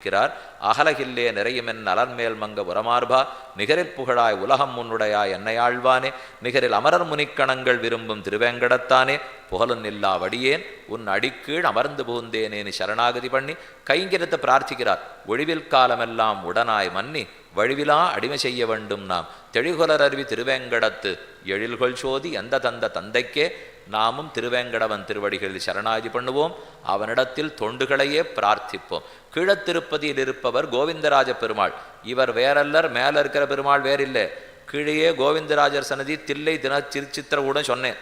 இருக்கிறார். அகலகில்லே நிறையுமென் அலர்மேல் மங்க உரமார்பா நிகரில் புகழாய் உலகம் முன்னுடையாய் என்னையாழ்வானே நிகரில் அமரர் முனிக்கணங்கள் விரும்பும் திருவேங்கடத்தானே புகழும் இல்லா வடியேன் உன் அடிக்கீழ் அமர்ந்து புகுந்தேனேனு சரணாகதி பண்ணி கைங்கிரத்தை பிரார்த்திக்கிறார். ஒழிவில் காலமெல்லாம் உடனாய் மன்னி வழிவிலா அடிமை செய்ய வேண்டும் நாம் தெளிகுலர் அருவி திருவேங்கடத்து எழில்கொள் சோதி எந்த தந்த தந்தைக்கே நாமும் திருவேங்கடவன் திருவடிகளில் சரணாகதி பண்ணுவோம். அவனிடத்தில் தொண்டுகளையே பிரார்த்திப்போம். கீழத்திருப்பதியில் இருப்பவர் கோவிந்தராஜ பெருமாள். இவர் வேறல்லர், மேல இருக்கிற பெருமாள் வேறில்லை. கீழே கோவிந்தராஜர் சன்னதி தில்லை தின திருச்சித்திர சொன்னேன்.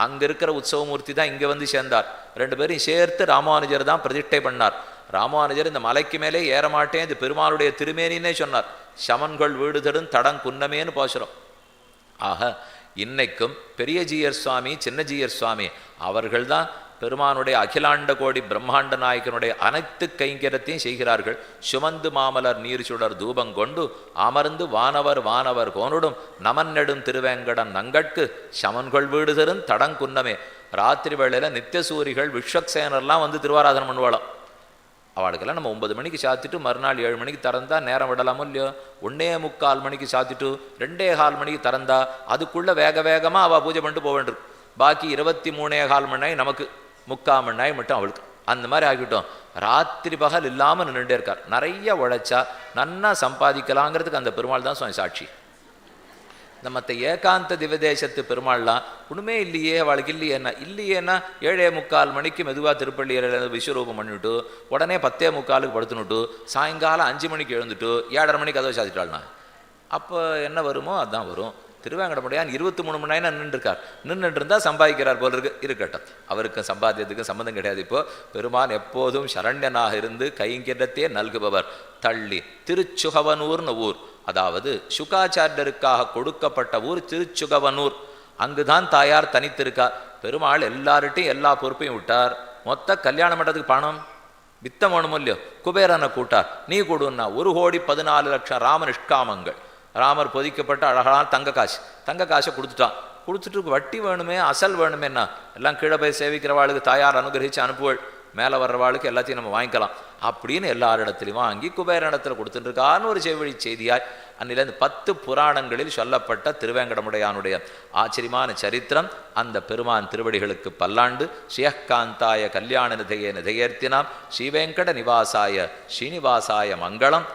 அங்க இருக்கிற உற்சவமூர்த்தி தான் இங்க வந்து சேர்ந்தார். ரெண்டு பேரையும் சேர்த்து ராமானுஜர் தான் பிரதிஷ்டை பண்ணார். ராமானுஜர் இந்த மலைக்கு மேலே ஏறமாட்டேன், இது பெருமாளுடைய திருமேனின்னே சொன்னார். சமன்கள் வீடு தரும் தடங் குன்னமேன்னு பாசுறோம். ஆக இன்னைக்கும் பெரிய ஜீயர் சுவாமி, சின்ன ஜீயர் சுவாமி அவர்கள்தான் பெருமானுடைய அகிலாண்ட கோடி பிரம்மாண்ட நாயகனுடைய அனைத்து கைங்கரத்தையும் செய்கிறார்கள். சுமந்து மாமலர் நீர் சுடர் தூபங்கொண்டு அமர்ந்து வானவர் வானவர் கோனுடும் நமன் நெடும் திருவேங்கடன் நங்கட்கு சமன்கொள் வீடு தரும் தடங்குன்னமே. ராத்திரி வேளையில நித்தியசூரிகள் விஸ்வக்சேனர்லாம் வந்து திருவாராதனம் பண்ணுவாளாம். அவளுக்கெல்லாம் நம்ம 9 மணிக்கு சாத்திட்டு மறுநாள் 7 மணிக்கு திறந்தா நேரம் விடலாமோ இல்லையோ. 1:45 மணிக்கு சாத்திட்டு 2:15 மணிக்கு திறந்தா அதுக்குள்ள வேக வேகமா அவள் பூஜை பண்ணிட்டு போக வேண்டியிருக்கு. பாக்கி 23:15 மணி நேரம் நமக்கு, 3/4 மணி நேரம் மட்டும் அவளுக்கு. அந்த மாதிரி ஆகிட்டோம். ராத்திரி பகல் இல்லாமல் நின்றுட்டே இருக்கார். நிறைய உழைச்சா நன்னா சம்பாதிக்கலாங்கிறதுக்கு அந்த பெருமாள் தான் சுவாமி சாட்சி. இந்த மற்ற ஏகாந்த திவதேசத்து பெருமாள்லாம் ஒன்றுமே இல்லையே, அவளுக்கு இல்லையேன்னா 7:45 மணிக்கு மெதுவாக திருப்பள்ளி விஸ்வரூபம் பண்ணிவிட்டு உடனே 10:45 படுத்துனுட்டு சாயங்காலம் 5 மணிக்கு எழுந்துட்டு 7:30 மணிக்கு கதவை சாத்திட்டாள்னா அப்போ என்ன வருமோ அதுதான் வரும். திருவேங்கடமுடையான் 23 மணி நேரம் நின்றுட்டு இருந்தால் சம்பாதிக்கிறார் போல இருக்கட்டும். அவருக்கு சம்பாத்தியத்துக்கு சம்மந்தம் கிடையாது. இப்போ பெருமான் எப்போதும் சரண்யனாக இருந்து கைங்கிடத்தையே நல்குபவர். தள்ளி திருச்சுகவனூர்னு ஊர், அதாவது சுகாச்சாரியருக்காக கொடுக்கப்பட்ட ஊர் திருச்சுகவனூர். அங்குதான் தாயார் தனித்திருக்கார். பெருமாள் எல்லார்ட்டையும் எல்லா பொறுப்பையும் விட்டார். மொத்த கல்யாண மண்டத்துக்கு பணம் வித்தம் வேணுமோ இல்லையோ, குபேரனை கூட்டார். நீ கொடுன்னா 1,14,00,000 ராம நிஷ்காமங்கள். ராமர் பொதிக்கப்பட்ட அழகான தங்க காசை கொடுத்துட்டு வட்டி வேணுமே, அசல் வேணுமேன்னா எல்லாம் கீழே போய் சேவிக்கிறவாளுக்கு தாயார் அனுகிரகிச்சு அனுப்புவள், மேலே வர்றவாளுக்கு எல்லாத்தையும் நம்ம வாங்கிக்கலாம் அப்படின்னு எல்லாரிடத்துலையும் வாங்கி குபேரனிடத்தில் கொடுத்துட்டுருக்கான்னு ஒரு செவ்வழி செய்தியாய் அன்னிலேருந்து 10 புராணங்களில் சொல்லப்பட்ட திருவேங்கடமுடையானுடைய ஆச்சரியமான சரித்திரம். அந்த பெருமான் திருவடிகளுக்கு பல்லாண்டு. ஸ்ரீயக்காந்தாய கல்யாண நிதையே நிதையேர்த்தினாம் ஸ்ரீவேங்கட நிவாசாய ஸ்ரீனிவாசாய மங்களம்.